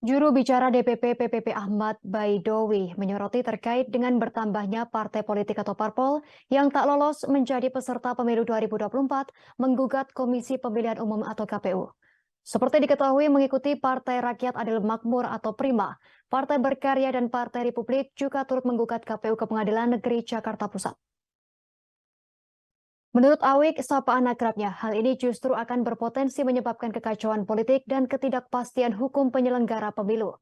Juru bicara DPP PPP Ahmad Baidowi menyoroti terkait dengan bertambahnya partai politik atau parpol yang tak lolos menjadi peserta pemilu 2024 menggugat Komisi Pemilihan Umum atau KPU. Seperti diketahui mengikuti Partai Rakyat Adil Makmur atau Prima, Partai Berkarya dan Partai Republik juga turut menggugat KPU ke Pengadilan Negeri Jakarta Pusat. Menurut Awik, sapaan akrabnya, hal ini justru akan berpotensi menyebabkan kekacauan politik dan ketidakpastian hukum penyelenggara pemilu.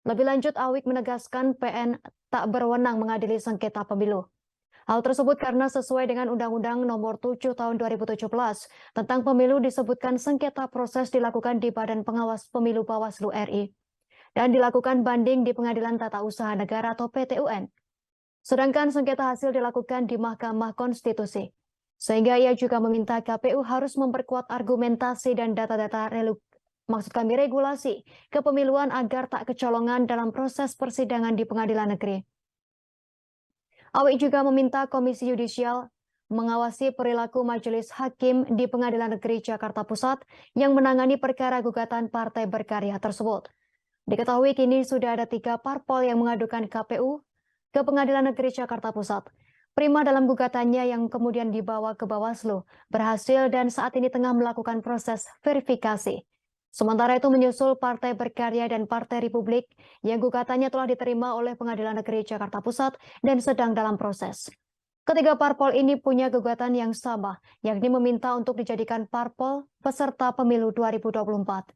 Lebih lanjut, Awik menegaskan PN tak berwenang mengadili sengketa pemilu. Hal tersebut karena sesuai dengan Undang-Undang Nomor 7 Tahun 2017 tentang pemilu disebutkan sengketa proses dilakukan di Badan Pengawas Pemilu Bawaslu RI dan dilakukan banding di Pengadilan Tata Usaha Negara atau PTUN. Sedangkan sengketa hasil dilakukan di Mahkamah Konstitusi. Sehingga ia juga meminta KPU harus memperkuat argumentasi dan data-data regulasi kepemiluan agar tak kecolongan dalam proses persidangan di pengadilan negeri. Awik juga meminta Komisi Yudisial mengawasi perilaku Majelis Hakim di Pengadilan Negeri Jakarta Pusat yang menangani perkara gugatan Partai Berkarya tersebut. Diketahui kini sudah ada 3 parpol yang mengadukan KPU ke Pengadilan Negeri Jakarta Pusat. Prima dalam gugatannya yang kemudian dibawa ke Bawaslu berhasil dan saat ini tengah melakukan proses verifikasi. Sementara itu menyusul Partai Berkarya dan Partai Republik yang gugatannya telah diterima oleh Pengadilan Negeri Jakarta Pusat dan sedang dalam proses. Ketiga parpol ini punya gugatan yang sama, yakni meminta untuk dijadikan parpol peserta pemilu 2024.